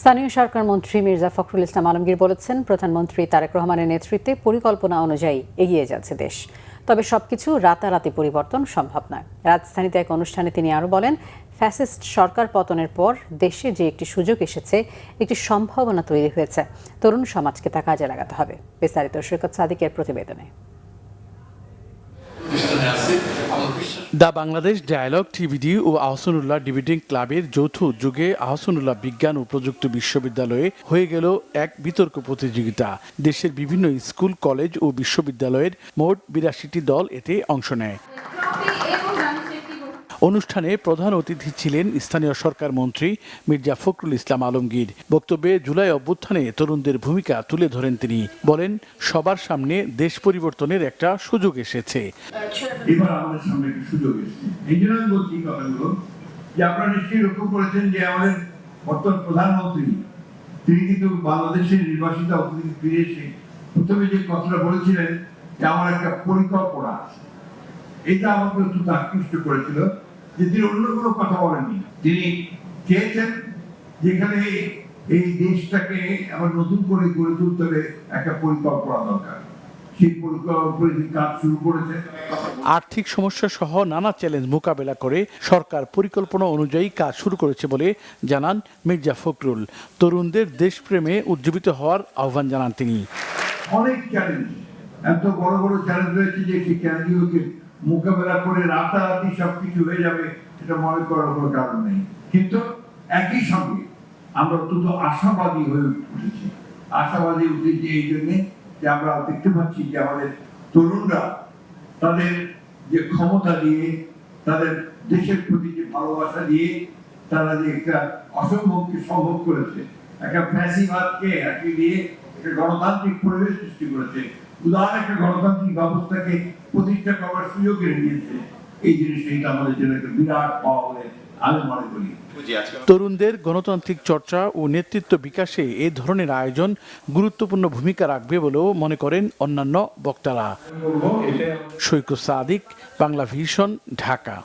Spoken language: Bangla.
স্থানীয় সরকার মন্ত্রী মির্জা ফখরুল ইসলাম আলমগীর বলেছেন, প্রধানমন্ত্রী তারেক রহমানের নেতৃত্বে পরিকল্পনা অনুযায়ী এগিয়ে যাচ্ছে দেশ। তবে সবকিছু রাতারাতি পরিবর্তন সম্ভব নয়। রাজধানীতে এক অনুষ্ঠানে তিনি আরও বলেন, ফ্যাসিস্ট সরকার পতনের পর দেশে যে একটি সুযোগ এসেছে, একটি সম্ভাবনা তৈরি হয়েছে, তরুণ সমাজকে তা কাজে লাগাতে হবে। বিস্তারিত সৈকত সাদিকের প্রতিবেদনে। দ্য বাংলাদেশ ডায়ালগ টিবিডি ও আহসানুল্লাহ ডিবেটিং ক্লাবের যৌথ উদ্যোগে আহসানুল্লাহ বিজ্ঞান ও প্রযুক্তি বিশ্ববিদ্যালয়ে হয়ে গেল এক বিতর্ক প্রতিযোগিতা। দেশের বিভিন্ন স্কুল, কলেজ ও বিশ্ববিদ্যালয়ের মোট ৮২টি দল এতে অংশ নেয়। অনুষ্ঠানে প্রধান অতিথি ছিলেন স্থানীয় সরকার মন্ত্রী মির্জা ফখরুল ইসলাম আলমগীর। বক্তব্যে জুলাই অভ্যুত্থানে তরুণদের ভূমিকা তুলে ধরেন তিনি। বলেন, সবার সামনে দেশ পরিবর্তনের একটা সুযোগ এসেছে। এবার আমাদের সামনে একটা সুযোগ এসেছে। এই জন্য আমি বলছি কথাগুলো যে আপনারা নিশ্চয়ই লক্ষ্য করেছেন যে আমাদের বর্তমান প্রধানমন্ত্রী তিনি কিন্তু বাংলাদেশের নির্বাচিত অতিথি ফিরে এসে প্রথমে যে কথাটা বলেছিলেন যে আমার একটা পরিকল্পনা আছে। এটা আমাকে অত্যন্ত আকৃষ্ট করেছিল যে তিনি অন্য কোনো কথা বলেননি। তিনি চেয়েছেন যেখানে এই দেশটাকে আবার নতুন করে গড়ে তুলতে হলে একটা পরিকল্পনা দরকার। সেই পরিকল্পনা কাজ শুরু করেছে। আর্থিক সমস্যা সহ নানা চ্যালেঞ্জ মোকাবেলা করে সরকার পরিকল্পনা অনুযায়ী কাজ শুরু করেছে বলে জানান মির্জা ফখরুল। তরুণদের দেশপ্রেমে উজ্জীবিত হওয়ার আহ্বান জানান তিনি। অনেক চ্যালেঞ্জ, এত বড় বড় চ্যালেঞ্জ রয়েছে যে সেই চ্যালেঞ্জগুলোকে মোকাবেলা করে রাতারাতি সবকিছু হয়ে যাবে এটা মনে করার কোনো কারণ নেই। কিন্তু একই সঙ্গে আমরা অত্যন্ত আশাবাদী হয়ে উঠেছি। আশাবাদী উঠেছি এই জন্যে যে আমরা দেখতে পাচ্ছি যে আমাদের তরুণরা তাদের যে ক্ষমতা দিয়ে, তাদের দেশের প্রতি যে ভালোবাসা দিয়ে তারা যে একটা অসম্ভবকে সম্ভব করেছে, একটা ফ্যাসিবাদকে একই দিয়ে একটা গণতান্ত্রিক পরিবেশ সৃষ্টি করেছে, উদার একটা গণতান্ত্রিক ব্যবস্থাকে প্রতিষ্ঠা করার সুযোগ এনে দিয়েছে। এই জিনিসটা আমাদের জন্য একটা বিরাট পাওয়া বলে আমি মনে করি। তরুণদের গণতান্ত্রিক চর্চা ও নেতৃত্ব বিকাশে এ ধরনের আয়োজন গুরুত্বপূর্ণ ভূমিকা রাখবে বলেও মনে করেন অন্যান্য বক্তারা। সৈকত সাদিক, বাংলা ভিশন, ঢাকা।